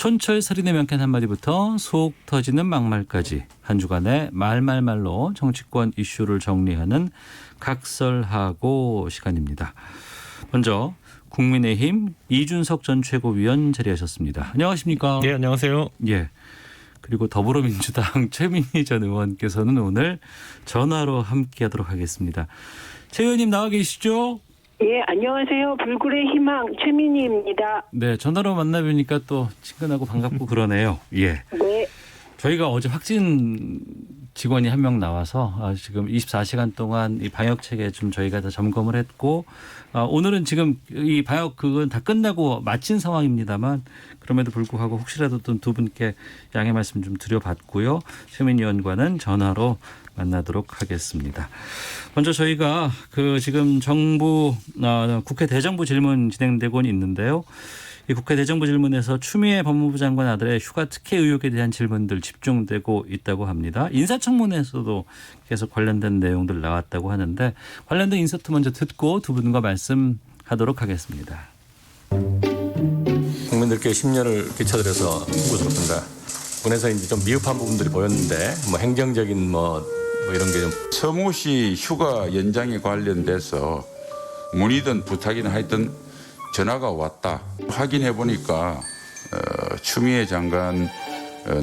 촌철살인의 명쾌한 한마디부터 속 터지는 막말까지 한 주간의 말말말로 정치권 이슈를 정리하는 각설하고 시간입니다. 먼저 국민의힘 이준석 전 최고위원 자리하셨습니다. 안녕하십니까? 네, 안녕하세요. 예. 그리고 더불어민주당 최민희 전 의원께서는 오늘 전화로 함께하도록 하겠습니다. 최 의원님 나와 계시죠? 예, 안녕하세요. 불굴의 희망 최민희입니다. 네, 전화로 만나뵈니까 또 친근하고 반갑고 그러네요. 예. 네. 저희가 어제 확진 직원이 한 명 나와서 지금 24시간 동안 이 방역 체계 좀 저희가 다 점검을 했고 오늘은 지금 이 방역 그건 다 끝나고 마친 상황입니다만 그럼에도 불구하고 혹시라도 또 두 분께 양해 말씀 좀 드려봤고요. 최민희 의원과는 전화로 만나도록 하겠습니다. 먼저 저희가 그 지금 정부 국회 대정부 질문 진행되고 있는데요. 이 국회 대정부 질문에서 추미애 법무부 장관 아들의 휴가 특혜 의혹에 대한 질문들 집중되고 있다고 합니다. 인사청문회에서도 계속 관련된 내용들 나왔다고 하는데 관련된 인서트 먼저 듣고 두 분과 말씀하도록 하겠습니다. 국민들께 심려를 끼쳐드려서 수고스럽습니다. 군에서 이제 좀 미흡한 부분들이 보였는데 뭐 행정적인 뭐 이런 게 좀 서모 씨 휴가 연장에 관련돼서 문의든 부탁이든 하여튼 전화가 왔다. 확인해 보니까 추미애 장관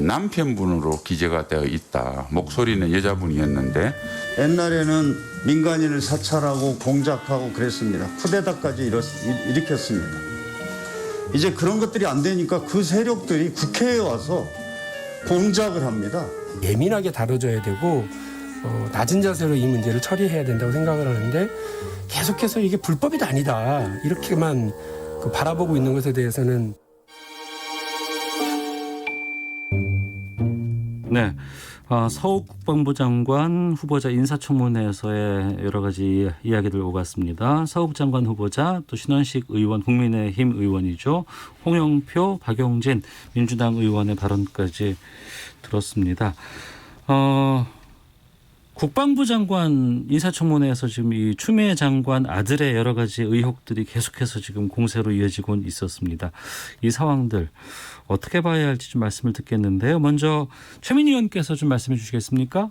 남편분으로 기재가 되어 있다. 목소리는 여자분이었는데 옛날에는 민간인을 사찰하고 공작하고 그랬습니다. 쿠데타까지 일으켰습니다. 이제 그런 것들이 안 되니까 그 세력들이 국회에 와서 공작을 합니다. 예민하게 다뤄져야 되고 낮은 자세로 이 문제를 처리해야 된다고 생각을 하는데 계속해서 이게 불법이 아니다 이렇게만 바라보고 있는 것에 대해서는 네, 서욱 국방부 장관 후보자 인사청문회에서의 여러 가지 이야기들 오갔습니다. 서욱 장관 후보자 또 신원식 의원 국민의힘 의원이죠. 홍영표, 박용진 민주당 의원의 발언까지 들었습니다. 국방부 장관 인사청문회에서 지금 이 추미애 장관 아들의 여러 가지 의혹들이 계속해서 지금 공세로 이어지고 있었습니다. 이 상황들 어떻게 봐야 할지 좀 말씀을 듣겠는데요. 먼저 최민희 의원께서 좀 말씀해 주시겠습니까?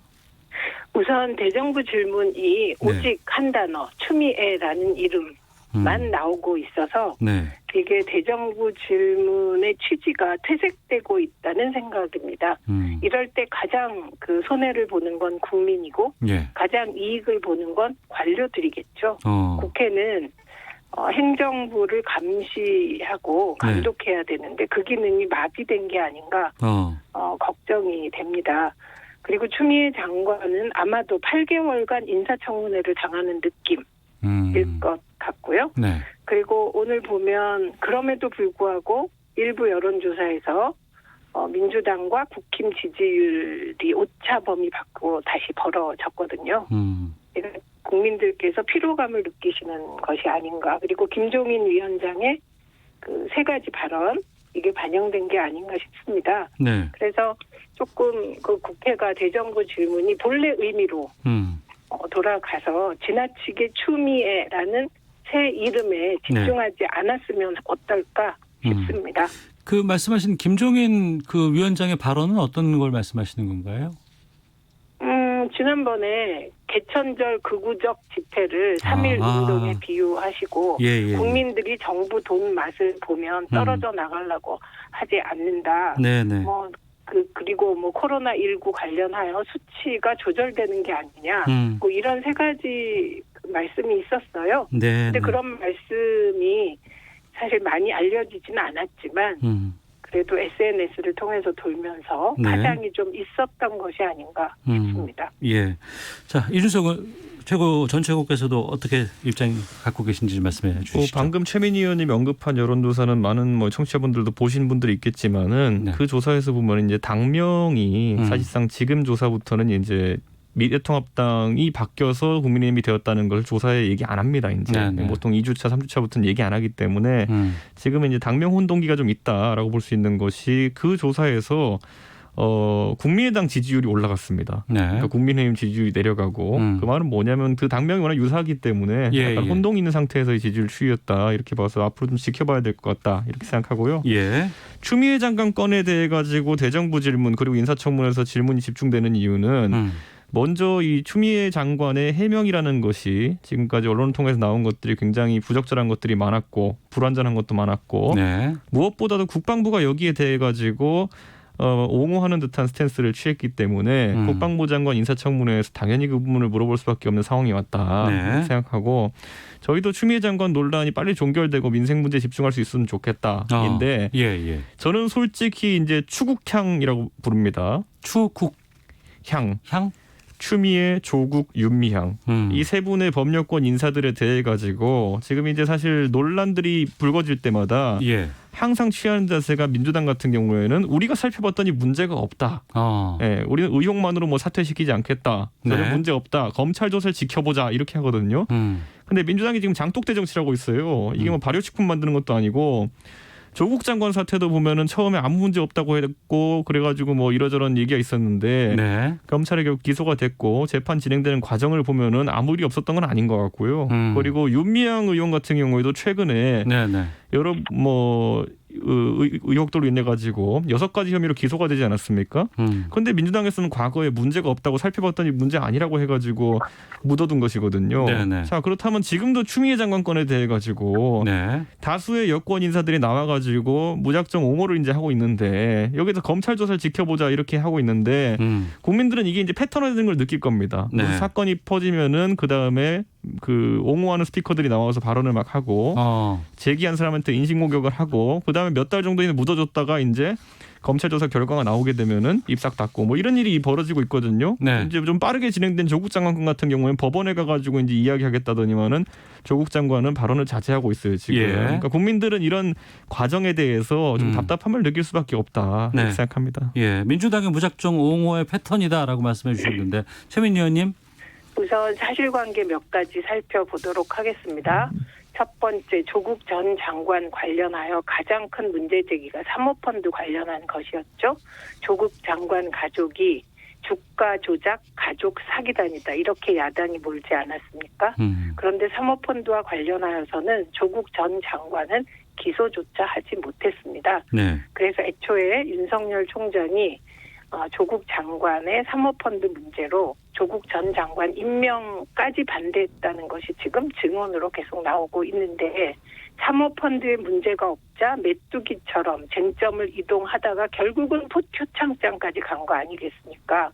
우선 대정부 질문이 오직 한 단어 추미애라는 이름만 나오고 있어서 네. 이게 대정부 질문의 취지가 퇴색되고 있다는 생각입니다. 이럴 때 가장 그 손해를 보는 건 국민이고 예. 가장 이익을 보는 건 관료들이겠죠. 국회는 행정부를 감시하고 감독해야 되는데 그 기능이 마비된 게 아닌가 걱정이 됩니다. 그리고 추미애 장관은 아마도 8개월간 인사청문회를 당하는 느낌일 것 같고요. 네. 그리고 오늘 보면 그럼에도 불구하고 일부 여론조사에서 민주당과 국힘 지지율이 오차 범위 밖으로 다시 벌어졌거든요. 그러니까 국민들께서 피로감을 느끼시는 것이 아닌가. 그리고 김종인 위원장의 그 세 가지 발언 이게 반영된 게 아닌가 싶습니다. 네. 그래서 조금 그 국회가 대정부 질문이 본래 의미로 돌아가서 지나치게 추미애라는 새 이름에 집중하지 않았으면 어떨까 싶습니다. 그 말씀하신 김종인 그 위원장의 발언은 어떤 걸 말씀하시는 건가요? 지난번에 개천절 극우적 집회를 3.1 운동에 비유하시고 국민들이 정부 돈 맛을 보면 떨어져 나가려고 하지 않는다. 네네. 그리고 코로나19 관련하여 수치가 조절되는 게 아니냐. 뭐 이런 세 가지 말씀이 있었어요. 그런데 그런 말씀이 사실 많이 알려지지는 않았지만 그래도 SNS를 통해서 돌면서 파장이 좀 있었던 것이 아닌가 싶습니다. 예. 자, 이준석 전 최고께서도 어떻게 입장 갖고 계신지 말씀해 주시죠. 방금 최민희 의원님 언급한 여론조사는 많은 청취자분들도 보신 분들이 있겠지만은 그 조사에서 보면 이제 당명이 사실상 지금 조사부터는 이제 미래통합당이 바뀌어서 국민의힘이 되었다는 걸 조사에 얘기 안 합니다. 이제 보통 2주차, 3주차부터는 얘기 안 하기 때문에 지금은 이제 당명 혼동기가 좀 있다라고 볼 수 있는 것이 그 조사에서 국민의당 지지율이 올라갔습니다. 네. 그러니까 국민의힘 지지율이 내려가고 그 말은 뭐냐면 그 당명이 워낙 유사하기 때문에 약간 혼동이 있는 상태에서의 지지율 추이였다 이렇게 봐서 앞으로 좀 지켜봐야 될 것 같다 이렇게 생각하고요. 예. 추미애 장관 건에 대해 가지고 대정부 질문 그리고 인사청문회에서 질문이 집중되는 이유는 먼저 이 추미애 장관의 해명이라는 것이 지금까지 언론을 통해서 나온 것들이 굉장히 부적절한 것들이 많았고 불완전한 것도 많았고 네. 무엇보다도 국방부가 여기에 대해 가지고 옹호하는 듯한 스탠스를 취했기 때문에 국방부 장관 인사청문회에서 당연히 그 부분을 물어볼 수밖에 없는 상황이 왔다 네. 생각하고 저희도 추미애 장관 논란이 빨리 종결되고 민생 문제에 집중할 수 있으면 좋겠다인데 저는 솔직히 이제 추국향이라고 부릅니다. 향? 추미애, 조국, 윤미향 이 세 분의 법률권 인사들에 대해 가지고 지금 이제 사실 논란들이 불거질 때마다 항상 취하는 자세가 민주당 같은 경우에는 우리가 살펴봤더니 문제가 없다. 예, 우리는 의혹만으로 뭐 사퇴시키지 않겠다. 전혀 문제 없다. 검찰 조사를 지켜보자 이렇게 하거든요. 근데 민주당이 지금 장독대 정치라고 있어요. 이게 뭐 발효식품 만드는 것도 아니고 조국 장관 사태도 보면은 처음에 아무 문제 없다고 했고 그래가지고 뭐 이러저런 얘기가 있었는데 검찰에 결국 기소가 됐고 재판 진행되는 과정을 보면은 아무 일이 없었던 건 아닌 것 같고요. 그리고 윤미향 의원 같은 경우에도 최근에 여러 뭐 의혹들로 인해 가지고 6가지 혐의로 기소가 되지 않았습니까? 그런데 민주당에서는 과거에 문제가 없다고 살펴봤더니 문제 아니라고 해가지고 묻어둔 것이거든요. 자 그렇다면 지금도 추미애 장관 건에 대해 가지고 다수의 여권 인사들이 나와가지고 무작정 옹호를 이제 하고 있는데 여기서 검찰 조사를 지켜보자 이렇게 하고 있는데 국민들은 이게 이제 패턴화되는 걸 느낄 겁니다. 무슨 사건이 퍼지면은 그 다음에 그 옹호하는 스피커들이 나와서 발언을 막 하고 제기한 사람한테 인신공격을 하고 그 다음에 몇 달 정도 묻어줬다가 이제 검찰 조사 결과가 나오게 되면은 입싹 닫고 뭐 이런 일이 벌어지고 있거든요. 이제 좀 빠르게 진행된 조국 장관 건 같은 경우에는 법원에 가가지고 이제 이야기하겠다더니만은 조국 장관은 발언을 자제하고 있어요 지금. 그러니까 국민들은 이런 과정에 대해서 좀 답답함을 느낄 수밖에 없다 이렇게 생각합니다. 민주당의 무작정 옹호의 패턴이다라고 말씀해 주셨는데 최민희 의원님. 우선 사실관계 몇 가지 살펴보도록 하겠습니다. 첫 번째, 조국 전 장관 관련하여 가장 큰 문제 제기가 사모펀드 관련한 것이었죠. 조국 장관 가족이 주가 조작 가족 사기단이다. 이렇게 야당이 몰지 않았습니까? 그런데 사모펀드와 관련하여서는 조국 전 장관은 기소조차 하지 못했습니다. 그래서 애초에 윤석열 총장이 조국 장관의 사모펀드 문제로 조국 전 장관 임명까지 반대했다는 것이 지금 증언으로 계속 나오고 있는데 사모펀드에 문제가 없자 메뚜기처럼 쟁점을 이동하다가 결국은 표창장까지 간 거 아니겠습니까?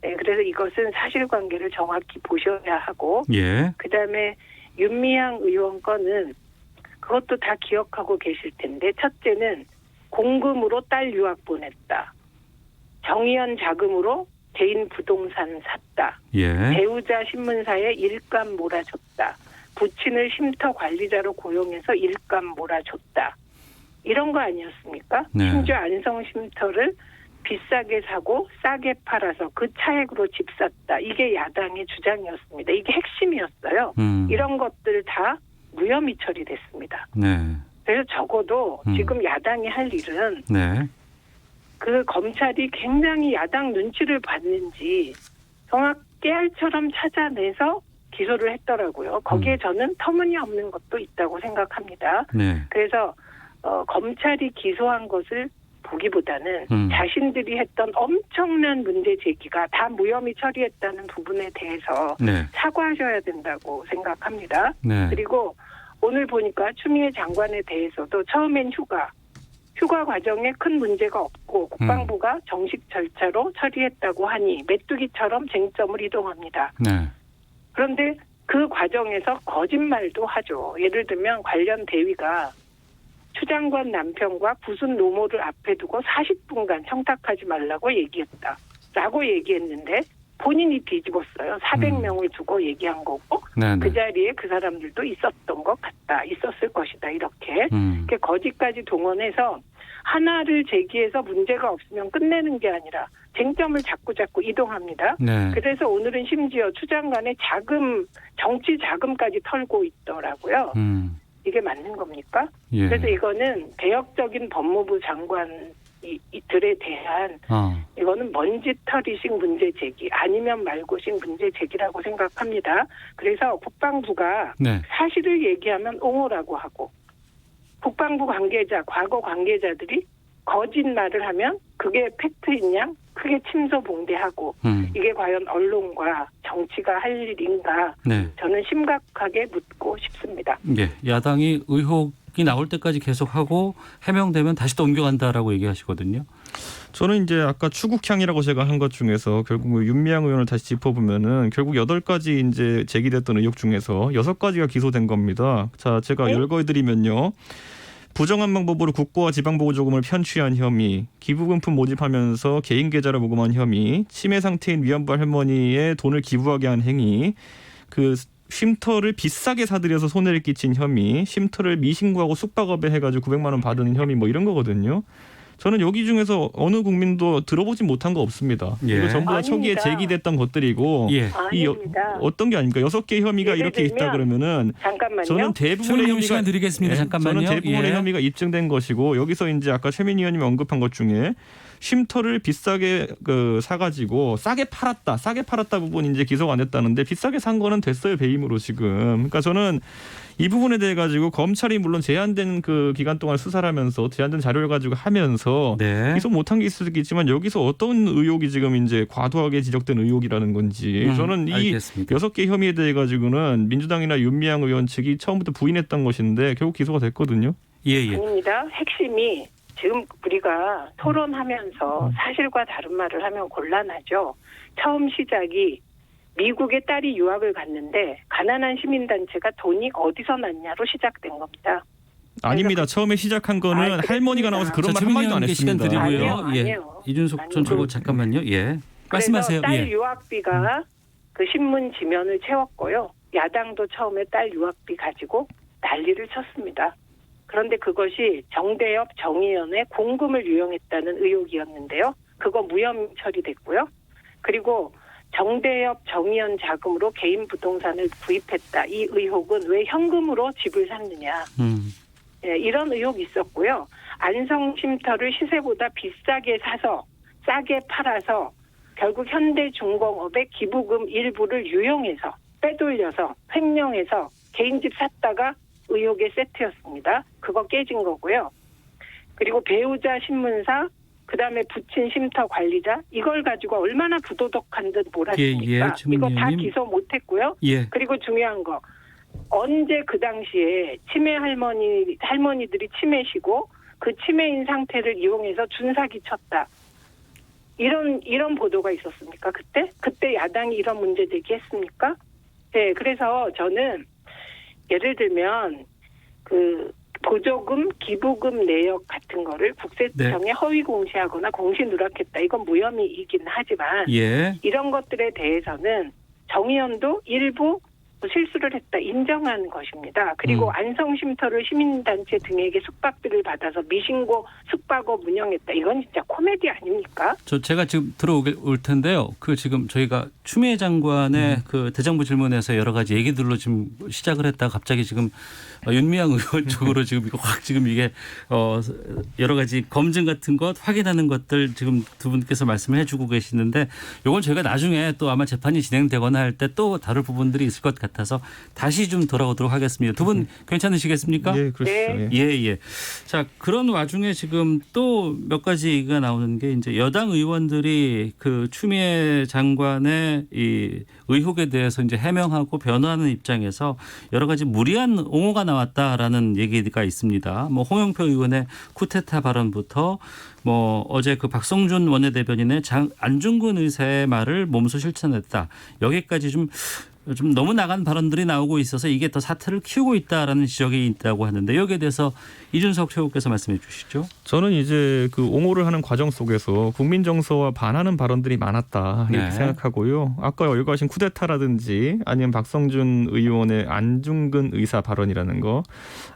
그래서 이것은 사실관계를 정확히 보셔야 하고 그다음에 윤미향 의원 건은 그것도 다 기억하고 계실 텐데 첫째는 공금으로 딸 유학 보냈다. 정의연 자금으로 개인 부동산 샀다. 배우자 신문사에 일감 몰아줬다. 부친을 쉼터 관리자로 고용해서 일감 몰아줬다. 이런 거 아니었습니까? 심지어 안성 쉼터를 비싸게 사고 싸게 팔아서 그 차액으로 집 샀다. 이게 야당의 주장이었습니다. 이게 핵심이었어요. 이런 것들 다 무혐의 처리됐습니다. 그래서 적어도 지금 야당이 할 일은 그 검찰이 굉장히 야당 눈치를 봤는지 정확 깨알처럼 찾아내서 기소를 했더라고요. 거기에 저는 터무니없는 것도 있다고 생각합니다. 그래서 검찰이 기소한 것을 보기보다는 자신들이 했던 엄청난 문제 제기가 다 무혐의 처리했다는 부분에 대해서 사과하셔야 된다고 생각합니다. 그리고 오늘 보니까 추미애 장관에 대해서도 처음엔 휴가 과정에 큰 문제가 없고 국방부가 정식 절차로 처리했다고 하니 메뚜기처럼 쟁점을 이동합니다. 그런데 그 과정에서 거짓말도 하죠. 예를 들면 관련 대위가 추 장관 남편과 구순 노모를 앞에 두고 40분간 청탁하지 말라고 얘기했다라고 얘기했는데 본인이 뒤집었어요. 400명을 두고 얘기한 거고 그 자리에 그 사람들도 있었던 것 같다. 있었을 것이다. 이렇게 거짓까지 동원해서 하나를 제기해서 문제가 없으면 끝내는 게 아니라 쟁점을 자꾸 이동합니다. 그래서 오늘은 심지어 추 장관의 정치 자금까지 털고 있더라고요. 이게 맞는 겁니까? 그래서 이거는 개혁적인 법무부 장관 이들에 대한 이거는 먼지털이식 문제 제기 아니면 말고식 문제 제기라고 생각합니다. 그래서 국방부가 네. 사실을 얘기하면 옹호라고 하고 국방부 관계자, 과거 관계자들이 거짓말을 하면 그게 팩트인 양 크게 침소봉대하고 이게 과연 언론과 정치가 할 일인가 네. 저는 심각하게 묻고 싶습니다. 예, 야당이 의혹이 나올 때까지 계속하고 해명되면 다시 또 옮겨간다라고 얘기하시거든요. 저는 이제 아까 추국향이라고 제가 한 것 중에서 결국 윤미향 의원을 다시 짚어보면은 결국 8가지 이제 제기됐던 의혹 중에서 6가지가 기소된 겁니다. 자, 제가 열거해드리면요. 부정한 방법으로 국고와 지방보조금을 편취한 혐의, 기부금품 모집하면서 개인 계좌를 모금한 혐의, 치매 상태인 위안부 할머니의 돈을 기부하게 한 행위, 그 쉼터를 비싸게 사들여서 손해를 끼친 혐의, 쉼터를 미신고하고 숙박업에 해가지고 900만 원 받은 혐의 뭐 이런 거거든요. 저는 여기 중에서 어느 국민도 들어보지 못한 거 없습니다. 예. 이거 전부 다 아닙니다. 초기에 제기됐던 것들이고 예. 이 아닙니다. 어떤 게 아닙니까? 6개 혐의가 예를 이렇게 있다 들면 그러면은 잠깐만요. 저는 대부분의 최민희 혐의가 시간 드리겠습니다. 잠깐만요. 저는 대부분의 예. 혐의가 입증된 것이고 여기서 이제 아까 최민희 의원님이 언급한 것 중에 쉼터를 비싸게 사가지고 싸게 팔았다 부분 이제 기소가 안 됐다는데 비싸게 산 거는 됐어요 배임으로 지금. 그러니까 저는 이 부분에 대해 가지고 검찰이 물론 제한된 그 기간 동안 수사를 하면서 제한된 자료를 가지고 하면서 네. 기소 못한 게 있을 수 있겠지만 여기서 어떤 의혹이 지금 이제 과도하게 지적된 의혹이라는 건지 저는 이 알겠습니다. 6개 혐의에 대해 가지고는 민주당이나 윤미향 의원 측이 처음부터 부인했던 것인데 결국 기소가 됐거든요. 예. 아닙니다. 핵심이 지금 우리가 토론하면서 사실과 다른 말을 하면 곤란하죠. 처음 시작이 미국의 딸이 유학을 갔는데 가난한 시민단체가 돈이 어디서 났냐로 시작된 겁니다. 아닙니다. 처음에 시작한 거는 그랬습니다. 할머니가 나와서 그런 말 최민희 한마디도 안 의원께 시간 했습니다. 드리고요. 아니에요. 예. 이준석 전 아니요. 최고 잠깐만요. 예. 말씀하세요. 그래서 딸 예. 유학비가 그 신문 지면을 채웠고요. 야당도 처음에 딸 유학비 가지고 난리를 쳤습니다. 그런데 그것이 정대협 정의연의 공금을 유용했다는 의혹이었는데요. 그거 무혐의 처리됐고요. 그리고 정대협 정의연 자금으로 개인 부동산을 구입했다. 이 의혹은 왜 현금으로 집을 샀느냐. 예, 이런 의혹이 있었고요. 안성쉼터를 시세보다 비싸게 사서 싸게 팔아서 결국 현대중공업의 기부금 일부를 유용해서 빼돌려서 횡령해서 개인 집 샀다가 의혹의 세트였습니다. 그거 깨진 거고요. 그리고 배우자 신문사, 그다음에 부친 쉼터 관리자 이걸 가지고 얼마나 부도덕한 듯 몰았습니까? 이거 다 기소 못했고요. 예. 그리고 중요한 거 언제 그 당시에 치매 할머니들이 치매시고 그 치매인 상태를 이용해서 준사기 쳤다. 이런 보도가 있었습니까? 그때 야당이 이런 문제 제기했습니까? 네, 그래서 저는 예를 들면 그 보조금, 기부금 내역 같은 거를 국세청에 허위 공시하거나 공시 누락했다. 이건 무혐의이긴 하지만 예. 이런 것들에 대해서는 정의연도 일부 실수를 했다 인정한 것입니다. 그리고 안성쉼터를 시민단체 등에게 숙박비를 받아서 미신고 숙박업 운영했다. 이건 진짜 코미디 아닙니까? 제가 지금 들어올 텐데요. 그 지금 저희가 추미애 장관의 그 대정부 질문에서 여러 가지 얘기들로 지금 시작을 했다가 갑자기 지금 윤미향 의원 쪽으로 지금 이거 확 지금 이게 여러 가지 검증 같은 것 확인하는 것들 지금 두 분께서 말씀을 해주고 계시는데 이건 저희가 나중에 또 아마 재판이 진행되거나 할 때 또 다룰 부분들이 있을 것 같아서 다시 좀 돌아오도록 하겠습니다. 두 분 괜찮으시겠습니까? 예, 그렇죠. 네. 예. 자, 그런 와중에 지금 또 몇 가지 얘기가 나오는 게 이제 여당 의원들이 그 추미애 장관의 이 의혹에 대해서 이제 해명하고 변호하는 입장에서 여러 가지 무리한 옹호가 나왔다라는 얘기가 있습니다. 뭐 홍영표 의원의 쿠데타 발언부터 뭐 어제 그 박성준 원내대변인의 안중근 의사의 말을 몸소 실천했다. 여기까지 좀 너무 나간 발언들이 나오고 있어서 이게 더 사태를 키우고 있다라는 지적이 있다고 하는데 여기에 대해서 이준석 최고께서 말씀해 주시죠. 저는 이제 그 옹호를 하는 과정 속에서 국민 정서와 반하는 발언들이 많았다 이렇게 생각하고요. 아까 열거하신 쿠데타라든지 아니면 박성준 의원의 안중근 의사 발언이라는 거.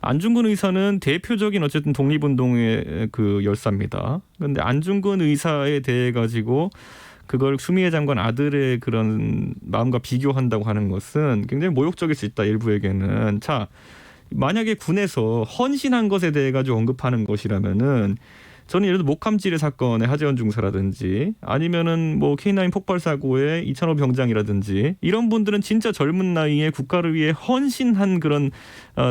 안중근 의사는 대표적인 어쨌든 독립운동의 그 열사입니다. 그런데 안중근 의사에 대해 가지고 그걸 추미애 장관 아들의 그런 마음과 비교한다고 하는 것은 굉장히 모욕적일 수 있다. 일부에게는. 자, 만약에 군에서 헌신한 것에 대해 가지고 언급하는 것이라면은 저는 예를 들어 목함지뢰 사건의 하재헌 중사라든지 아니면은 뭐 K9 폭발 사고의 이찬호 병장이라든지 이런 분들은 진짜 젊은 나이에 국가를 위해 헌신한 그런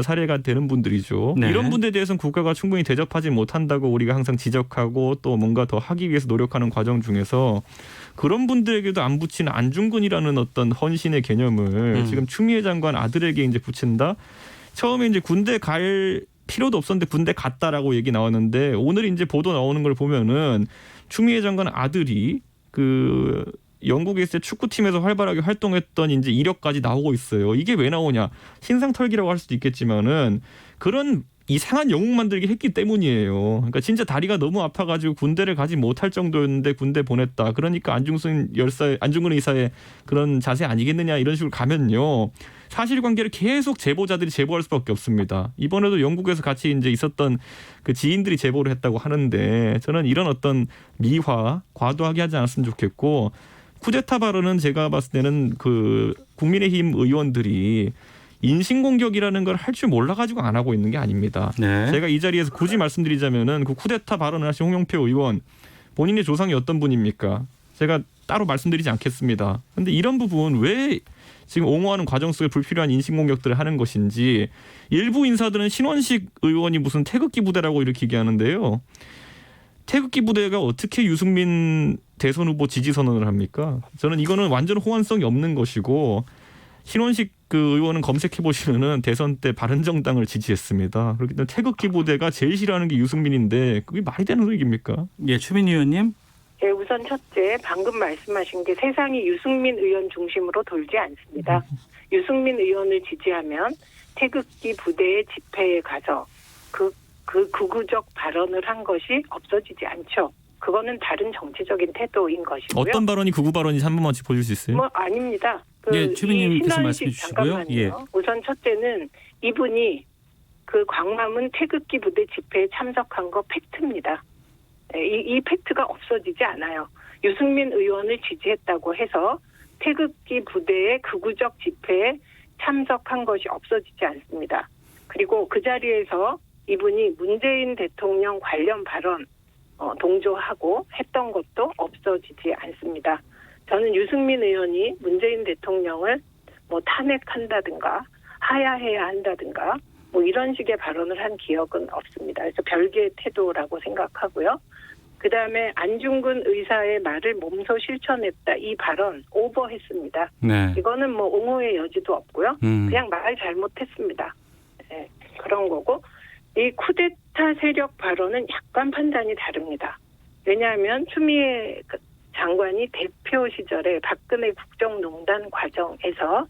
사례가 되는 분들이죠. 네. 이런 분들에 대해서는 국가가 충분히 대접하지 못한다고 우리가 항상 지적하고 또 뭔가 더 하기 위해서 노력하는 과정 중에서 그런 분들에게도 안 붙이는 안중근이라는 어떤 헌신의 개념을 지금 추미애 장관 아들에게 이제 붙인다. 처음에 이제 군대 갈 필요도 없었는데 군대 갔다라고 얘기 나왔는데 오늘 이제 보도 나오는 걸 보면은 추미애 장관 아들이 그 영국에 있을 때 축구팀에서 활발하게 활동했던 이제 이력까지 나오고 있어요. 이게 왜 나오냐? 신상털기라고 할 수도 있겠지만은 그런 이상한 영웅 만들기 했기 때문이에요. 그러니까 진짜 다리가 너무 아파가지고 군대를 가지 못할 정도였는데 군대 보냈다. 그러니까 안중근 의사의 그런 자세 아니겠느냐 이런 식으로 가면요. 사실관계를 계속 제보자들이 제보할 수밖에 없습니다. 이번에도 영국에서 같이 이제 있었던 그 지인들이 제보를 했다고 하는데 저는 이런 어떤 미화 과도하게 하지 않았으면 좋겠고 쿠데타 발언은 제가 봤을 때는 그 국민의힘 의원들이 인신공격이라는 걸 할 줄 몰라가지고 안 하고 있는 게 아닙니다. 네. 제가 이 자리에서 굳이 말씀드리자면은 그 쿠데타 발언을 하신 홍영표 의원 본인의 조상이 어떤 분입니까? 제가 따로 말씀드리지 않겠습니다. 그런데 이런 부분 왜 지금 옹호하는 과정 속에 불필요한 인신공격들을 하는 것인지 일부 인사들은 신원식 의원이 무슨 태극기 부대라고 이렇게 얘기하는데요. 태극기 부대가 어떻게 유승민 대선 후보 지지 선언을 합니까? 저는 이거는 완전 호환성이 없는 것이고 신원식 그 의원은 검색해 보시면은 대선 때 바른정당을 지지했습니다. 그렇기 때문에 태극기 부대가 제일 싫어하는 게 유승민인데 그게 말이 되는 얘기입니까? 예, 추민희 의원님. 예, 우선 첫째, 방금 말씀하신 게 세상이 유승민 의원 중심으로 돌지 않습니다. 유승민 의원을 지지하면 태극기 부대의 집회에 가서 그 극우적 발언을 한 것이 없어지지 않죠. 그거는 다른 정치적인 태도인 것이고요. 어떤 발언이 극우 발언인지 한 번만 짚어줄 수 있어요? 뭐 아닙니다. 예, 추민희님께서 말씀해 주시고요. 잠깐만요. 예. 우선 첫째는 이분이 그 광화문 태극기 부대 집회에 참석한 거 팩트입니다. 이 팩트가 없어지지 않아요. 유승민 의원을 지지했다고 해서 태극기 부대의 극우적 집회에 참석한 것이 없어지지 않습니다. 그리고 그 자리에서 이분이 문재인 대통령 관련 발언 동조하고 했던 것도 없어지지 않습니다. 저는 유승민 의원이 문재인 대통령을 뭐 탄핵한다든가 하야해야 한다든가 뭐 이런 식의 발언을 한 기억은 없습니다. 그래서 별개의 태도라고 생각하고요. 그다음에 안중근 의사의 말을 몸소 실천했다. 이 발언 오버했습니다. 네. 이거는 뭐 옹호의 여지도 없고요. 그냥 말 잘못했습니다. 네, 그런 거고 이 쿠데타 세력 발언은 약간 판단이 다릅니다. 왜냐하면 추미애 장관이 대표 시절에 박근혜 국정농단 과정에서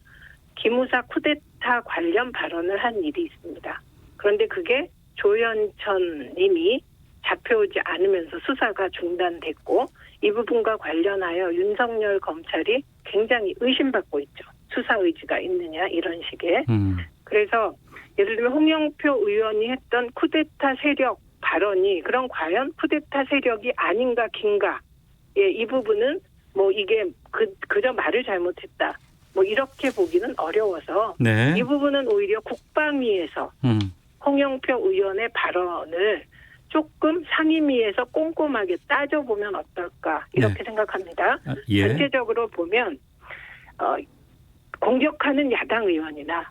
기무사 쿠데타 관련 발언을 한 일이 있습니다. 그런데 그게 조현천 님이 잡혀오지 않으면서 수사가 중단됐고 이 부분과 관련하여 윤석열 검찰이 굉장히 의심받고 있죠. 수사 의지가 있느냐 이런 식의. 그래서 예를 들면 홍영표 의원이 했던 쿠데타 세력 발언이 그럼 과연 쿠데타 세력이 아닌가 긴가. 예, 이 부분은 뭐 이게 그저 말을 잘못했다. 뭐 이렇게 보기는 어려워서 네. 이 부분은 오히려 국방위에서 홍영표 의원의 발언을 조금 상임위에서 꼼꼼하게 따져보면 어떨까 이렇게 생각합니다. 예. 전체적으로 보면 공격하는 야당 의원이나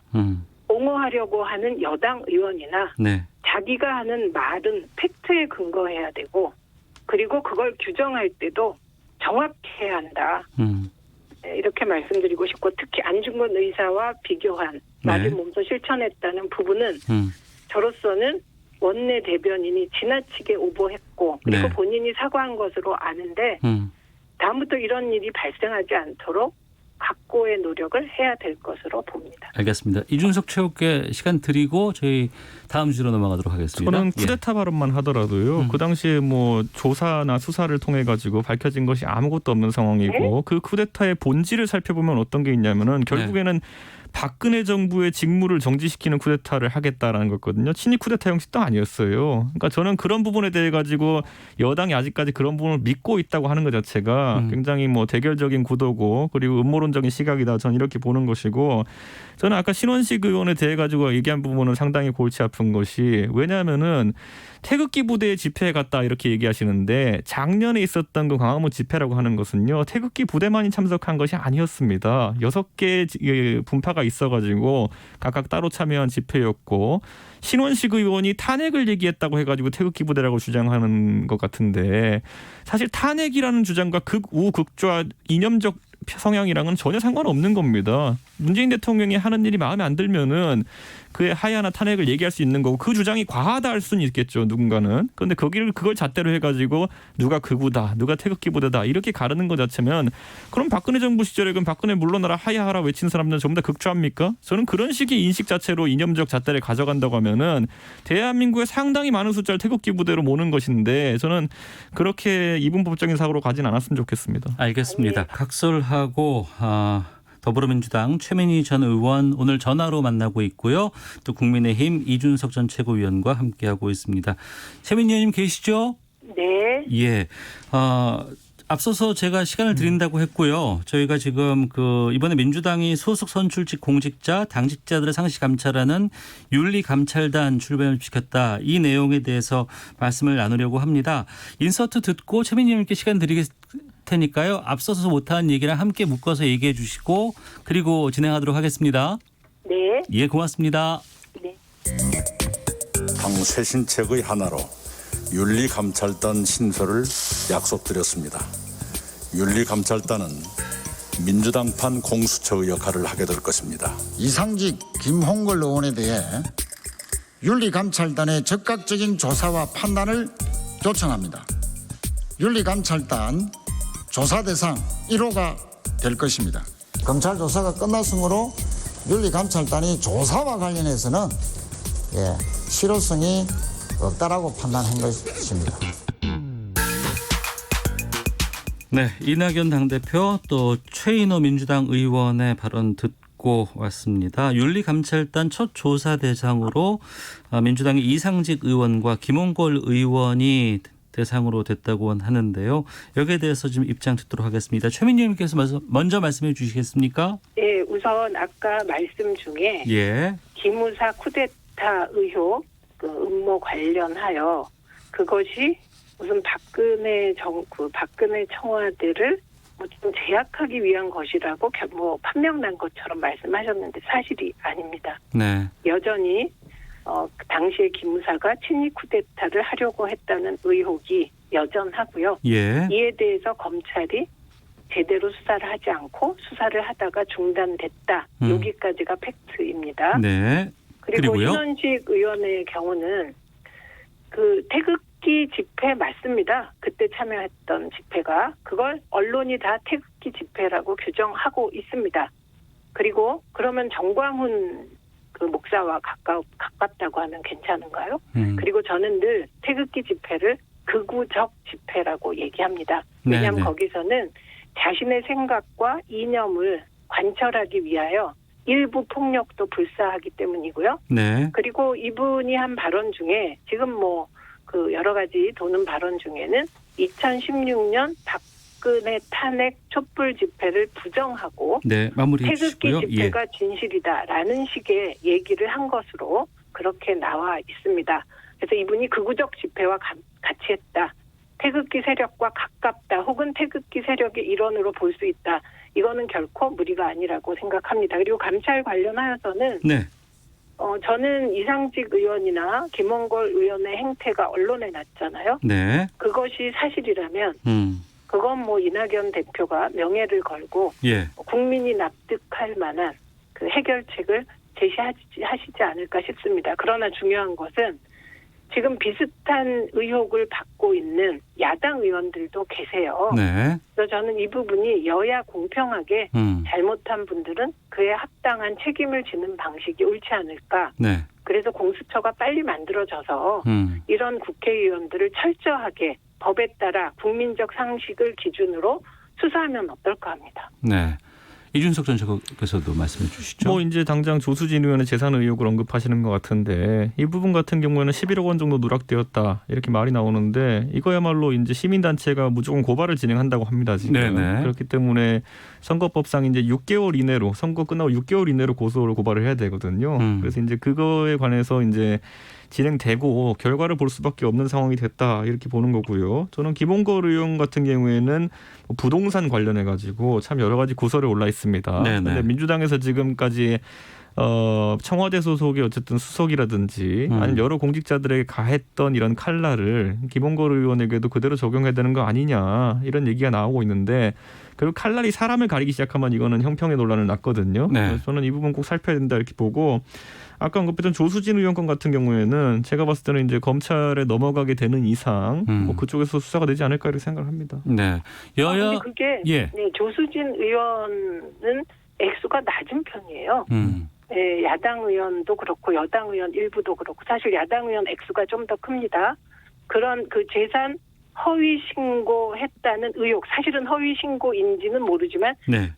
옹호하려고 하는 여당 의원이나 네. 자기가 하는 말은 팩트에 근거해야 되고 그리고 그걸 규정할 때도 정확해야 한다. 네, 이렇게 말씀드리고 싶고 특히 안중근 의사와 비교한 말을 몸소 실천했다는 부분은 저로서는 원내 대변인이 지나치게 오버했고 그리고 네. 본인이 사과한 것으로 아는데 다음부터 이런 일이 발생하지 않도록 각고의 노력을 해야 될 것으로 봅니다. 알겠습니다. 이준석 최고께 시간 드리고 저희 다음 주로 넘어가도록 하겠습니다. 저는 쿠데타 발언만 하더라도요. 그 당시에 뭐 조사나 수사를 통해 가지고 밝혀진 것이 아무것도 없는 상황이고 그 쿠데타의 본질을 살펴보면 어떤 게 있냐면은 결국에는 박근혜 정부의 직무를 정지시키는 쿠데타를 하겠다라는 거거든요. 친위 쿠데타 형식도 아니었어요. 그러니까 저는 그런 부분에 대해 가지고 여당이 아직까지 그런 부분을 믿고 있다고 하는 것 자체가 굉장히 뭐 대결적인 구도고 그리고 음모론적인 시각이다. 저는 이렇게 보는 것이고 저는 아까 신원식 의원에 대해 가지고 얘기한 부분은 상당히 골치 아픈 것이 왜냐하면은 태극기 부대의 집회에 갔다 이렇게 얘기하시는데 작년에 있었던 그 광화문 집회라고 하는 것은요. 태극기 부대만이 참석한 것이 아니었습니다. 6개 분파가 있어가지고 각각 따로 참여한 집회였고 신원식 의원이 탄핵을 얘기했다고 해가지고 태극기 부대라고 주장하는 것 같은데 사실 탄핵이라는 주장과 극우 극좌 이념적 성향이랑은 전혀 상관없는 겁니다. 문재인 대통령이 하는 일이 마음에 안 들면은 그의 하야나 탄핵을 얘기할 수 있는 거고 그 주장이 과하다 할 수는 있겠죠. 누군가는. 그런데 그걸 잣대로 해가지고 누가 극우다 누가 태극기 부대다 이렇게 가르는 것 자체면 그럼 박근혜 정부 시절에 그럼 박근혜 물러나라 하야하라 외친 사람들은 전부 다 극좌입니까? 저는 그런 식의 인식 자체로 이념적 잣대를 가져간다고 하면은 대한민국의 상당히 많은 숫자를 태극기 부대로 모는 것인데 저는 그렇게 이분법적인 사고로 가진 않았으면 좋겠습니다. 알겠습니다. 각설하고 더불어민주당 최민희 전 의원 오늘 전화로 만나고 있고요. 또 국민의힘 이준석 전 최고위원과 함께하고 있습니다. 최민희 의원님 계시죠? 네. 예. 앞서서 제가 시간을 드린다고 했고요. 저희가 지금 이번에 민주당이 소속 선출직 공직자, 당직자들을 상시 감찰하는 윤리감찰단 출범을 시켰다. 이 내용에 대해서 말씀을 나누려고 합니다. 인서트 듣고 최민희 의원님께 시간 드리겠습니다. 테니까요. 앞서서 못한 얘기랑 함께 묶어서 얘기해 주시고 그리고 진행하도록 하겠습니다. 네. 예, 고맙습니다. 네. 당 쇄신책의 하나로 윤리감찰단 신설을 약속드렸습니다. 윤리감찰단은 민주당판 공수처의 역할을 하게 될 것입니다. 이상직 김홍걸 의원에 대해 윤리감찰단의 적극적인 조사와 판단을 요청합니다. 윤리감찰단 조사 대상 1호가 될 것입니다. 검찰 조사가 끝났으므로 윤리감찰단이 조사와 관련해서는 실효성이 없다라고 판단한 것입니다. 네, 이낙연 당대표 또 최인호 민주당 의원의 발언 듣고 왔습니다. 윤리감찰단 첫 조사 대상으로 민주당의 이상직 의원과 김홍걸 의원이 대상으로 됐다고 하는데요. 여기에 대해서 좀 입장 듣도록 하겠습니다. 최민희 의원님께서 먼저 말씀해 주시겠습니까? 네, 우선 아까 말씀 중에 기무사 쿠데타 의혹 음모 관련하여 그것이 무슨 박근혜 정부, 박근혜 청와대를 좀 제약하기 위한 것이라고 판명난 것처럼 말씀하셨는데 사실이 아닙니다. 네. 여전히 당시에 기무사가 친위 쿠데타를 하려고 했다는 의혹이 여전하고요. 이에 대해서 검찰이 제대로 수사를 하지 않고 수사를 하다가 중단됐다. 여기까지가 팩트입니다. 네. 그리고 신원식 의원의 경우는 태극기 집회 맞습니다. 그때 참여했던 집회가 그걸 언론이 다 태극기 집회라고 규정하고 있습니다. 그리고 그러면 정광훈 목사와 가깝다고 하면 괜찮은가요? 그리고 저는 늘 태극기 집회를 극우적 집회라고 얘기합니다. 왜냐하면 거기서는 자신의 생각과 이념을 관철하기 위하여 일부 폭력도 불사하기 때문이고요. 네. 그리고 이분이 한 발언 중에 지금 여러 가지 도는 발언 중에는 2016년 박근혜 탄핵 촛불 집회를 부정하고 마무리해 태극기 주시고요. 집회가 진실이다라는 식의 얘기를 한 것으로 그렇게 나와 있습니다. 그래서 이분이 극우적 집회와 같이 했다. 태극기 세력과 가깝다. 혹은 태극기 세력의 일원으로 볼 수 있다. 이거는 결코 무리가 아니라고 생각합니다. 그리고 감찰 관련하여서는 저는 이상직 의원이나 김홍걸 의원의 행태가 언론에 났잖아요. 네. 그것이 사실이라면 그건 이낙연 대표가 명예를 걸고 국민이 납득할 만한 그 해결책을 제시하시지 않을까 싶습니다. 그러나 중요한 것은 지금 비슷한 의혹을 받고 있는 야당 의원들도 계세요. 네. 그래서 저는 이 부분이 여야 공평하게 잘못한 분들은 그에 합당한 책임을 지는 방식이 옳지 않을까. 네. 그래서 공수처가 빨리 만들어져서 이런 국회의원들을 철저하게 법에 따라 국민적 상식을 기준으로 수사하면 어떨까 합니다. 네. 이준석 전 최고께서도 말씀해 주시죠. 뭐 이제 당장 조수진 의원의 재산 의혹을 언급하시는 것 같은데 이 부분 같은 경우에는 11억 원 정도 누락되었다 이렇게 말이 나오는데 이거야말로 이제 시민단체가 무조건 고발을 진행한다고 합니다. 지금. 네네. 그렇기 때문에 선거법상 이제 6개월 이내로 선거 끝나고 6개월 이내로 고발을 해야 되거든요. 그래서 이제 그거에 관해서 이제 진행되고 결과를 볼 수밖에 없는 상황이 됐다 이렇게 보는 거고요. 저는 김홍걸 의원 같은 경우에는 부동산 관련해 가지고 참 여러 가지 구설이 올라 있습니다. 그런데 민주당에서 지금까지 청와대 소속의 어쨌든 수석이라든지 아니면 여러 공직자들에게 가했던 이런 칼날을 김홍걸 의원에게도 그대로 적용해야 되는 거 아니냐 이런 얘기가 나오고 있는데 그리고 칼날이 사람을 가리기 시작하면 이거는 형평의 논란을 낳거든요. 그래서 저는 이 부분 꼭 살펴야 된다 이렇게 보고 아까 언급했던 조수진 의원 건 같은 경우에는 제가 봤을 때는 이제 검찰에 넘어가게 되는 이상 뭐 그쪽에서 수사가 되지 않을까 이렇게 생각을 합니다. 네. 근데 그게 네, 조수진 의원은 액수가 낮은 편이에요. 네, 야당 의원도 그렇고 여당 의원 일부도 그렇고 사실 야당 의원 액수가 좀 더 큽니다. 그런 그 재산 허위 신고했다는 의혹, 사실은 허위 신고인지는 모르지만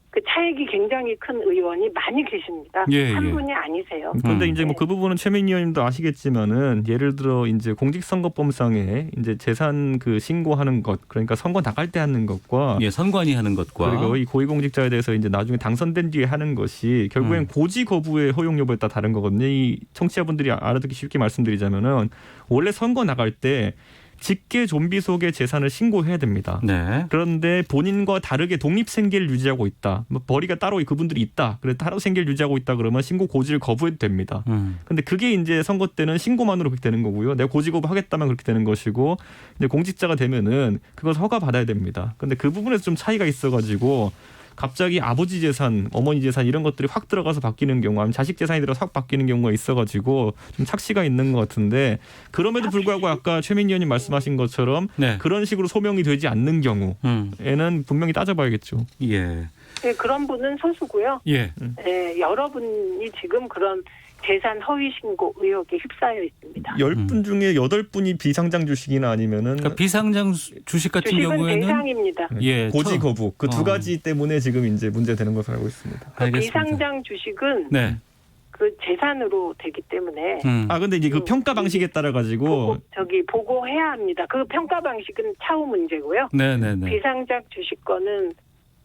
그 차액이 굉장히 큰 의원이 많이 계십니다. 한 분이 아니세요. 그런데 이제 뭐 그 부분은 최민희 의원님도 아시겠지만은 예를 들어 이제 공직선거법상에 이제 재산 그 신고하는 것 그러니까 선거 나갈 때 하는 것과 선관위 하는 것과 그리고 이 고위공직자에 대해서 이제 나중에 당선된 뒤에 하는 것이 결국엔 고지 거부의 허용 여부에 따라 다른 거거든요. 이 청취자분들이 알아듣기 쉽게 말씀드리자면은 원래 선거 나갈 때 직계 좀비 속의 재산을 신고해야 됩니다. 그런데 본인과 다르게 독립생계를 유지하고 있다. 뭐 벌이가 따로 그분들이 있다. 그래 따로 생계를 유지하고 있다 그러면 신고 고지를 거부해도 됩니다. 그런데 그게 이제 선거 때는 신고만으로 그렇게 되는 거고요. 내가 고지 거부하겠다면 그렇게 되는 것이고 이제 공직자가 되면은 그걸 허가 받아야 됩니다. 그런데 그 부분에서 좀 차이가 있어가지고 갑자기 아버지 재산, 어머니 재산 이런 것들이 확 들어가서 바뀌는 경우 아니면 자식 재산이 들어서 확 바뀌는 경우가 있어가지고 좀 착시가 있는 것 같은데 그럼에도 불구하고 아까 최민희 의원님 말씀하신 것처럼 그런 식으로 소명이 되지 않는 경우에는 분명히 따져봐야겠죠. 네, 그런 분은 소수고요. 네, 여러분이 지금 그런 재산 허위 신고 의혹에 휩싸여 있습니다. 10분 중에 8분이 비상장 주식이나 아니면은 그러니까 비상장 주식 같은 경우에는 대상입니다. 고지 거부 그 두 가지 때문에 지금 이제 문제되는 것으로 알고 있습니다. 그 비상장 주식은 그 재산으로 되기 때문에 근데 이제 그 평가 방식에 따라 가지고 보고해야 합니다. 그 평가 방식은 차후 문제고요. 비상장 주식권은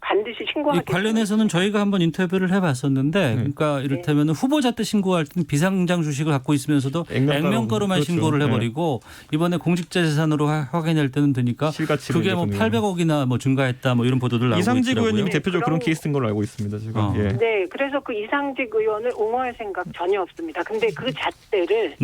반드시 신고하기 관련해서는 저희가 한번 인터뷰를 해봤었는데 그러니까 이를테면 후보자 때 신고할 때는 비상장 주식을 갖고 있으면서도 액면가로만 신고를 해버리고 이번에 공직자 재산으로 확인할 때는 되니까 그게 뭐 800억이나 뭐 증가했다 뭐 이런 보도들 나오고 있더라고요. 이상직 의원님이 대표적으로 그런 케이스인 걸로 알고 있습니다. 지금. 네, 그래서 그 이상직 의원을 옹호할 생각 전혀 없습니다. 근데 그 잣대를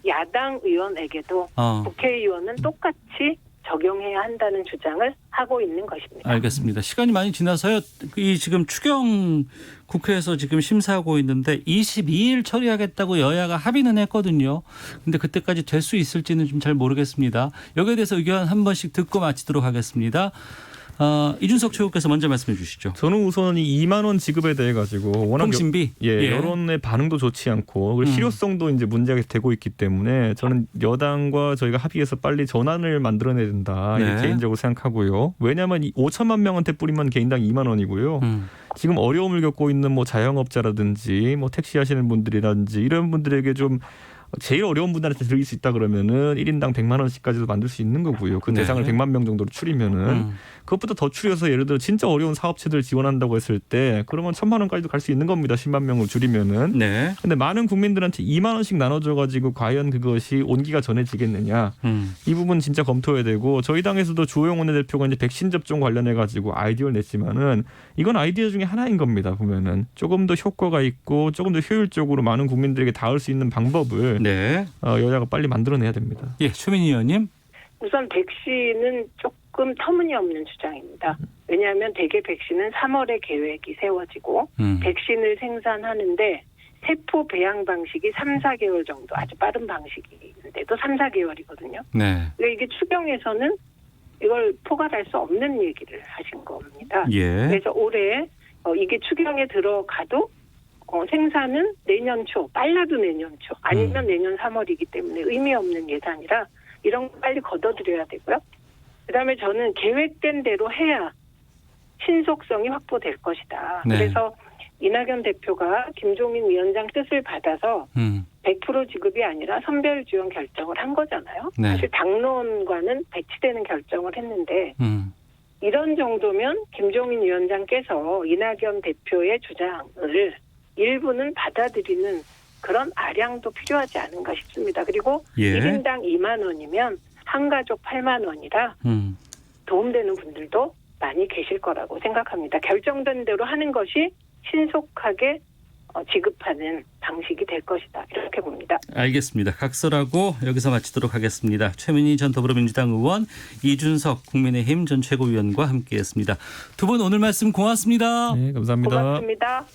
야당 의원에게도 국회의원은 똑같이 적용해야 한다는 주장을 하고 있는 것입니다. 알겠습니다. 시간이 많이 지나서요. 이 지금 추경 국회에서 지금 심사하고 있는데 22일 처리하겠다고 여야가 합의는 했거든요. 근데 그때까지 될 수 있을지는 좀 잘 모르겠습니다. 여기에 대해서 의견 한 번씩 듣고 마치도록 하겠습니다. 이준석 최고께서 먼저 말씀해 주시죠. 저는 우선 이 2만 원 지급에 대해 가지고 워낙 통신비 여론의 반응도 좋지 않고 그리고 실효성도 이제 문제가 되고 있기 때문에 저는 여당과 저희가 합의해서 빨리 전환을 만들어내야 된다 이렇게 개인적으로 생각하고요. 왜냐하면 5천만 명한테 뿌리면 개인당 2만 원이고요. 지금 어려움을 겪고 있는 뭐 자영업자라든지 뭐 택시 하시는 분들이라든지 이런 분들에게 좀 제일 어려운 분들한테 드릴 수 있다 그러면은 1인당 100만 원씩까지도 만들 수 있는 거고요. 그 대상을 100만 명 정도로 줄이면은 그것보다 더 줄여서 예를 들어 진짜 어려운 사업체들 지원한다고 했을 때 그러면 1,000만 원까지도 갈 수 있는 겁니다. 10만 명을 줄이면은. 근데 많은 국민들한테 2만 원씩 나눠줘 가지고 과연 그것이 온기가 전해지겠느냐. 이 부분 진짜 검토해야 되고 저희 당에서도 주호영 원내대표가 이제 백신 접종 관련해 가지고 아이디어를 냈지만은 이건 아이디어 중에 하나인 겁니다. 보면은 조금 더 효과가 있고 조금 더 효율적으로 많은 국민들에게 닿을 수 있는 방법을 여야가 빨리 만들어내야 됩니다. 최민희 의원님. 우선 백신은 조금 터무니없는 주장입니다. 왜냐하면 대개 백신은 3월에 계획이 세워지고 백신을 생산하는데 세포 배양 방식이 3, 4개월 정도 아주 빠른 방식인데도 3, 4개월이거든요. 그러니까 이게 추경에서는 이걸 포괄할 수 없는 얘기를 하신 겁니다. 그래서 올해 이게 추경에 들어가도 생산은 내년 초, 빨라도 내년 초, 아니면 내년 3월이기 때문에 의미 없는 예산이라 이런 거 빨리 걷어들여야 되고요. 그다음에 저는 계획된 대로 해야 신속성이 확보될 것이다. 네. 그래서 이낙연 대표가 김종인 위원장 뜻을 받아서 100% 지급이 아니라 선별 지원 결정을 한 거잖아요. 네. 사실 당론과는 배치되는 결정을 했는데 이런 정도면 김종인 위원장께서 이낙연 대표의 주장을 일부는 받아들이는 그런 아량도 필요하지 않은가 싶습니다. 그리고 예. 1인당 2만 원이면 한 가족 8만 원이라 도움되는 분들도 많이 계실 거라고 생각합니다. 결정된 대로 하는 것이 신속하게 지급하는 방식이 될 것이다. 이렇게 봅니다. 알겠습니다. 각설하고 여기서 마치도록 하겠습니다. 최민희 전 더불어민주당 의원, 이준석 국민의힘 전 최고위원과 함께했습니다. 두 분 오늘 말씀 고맙습니다. 네, 감사합니다. 고맙습니다.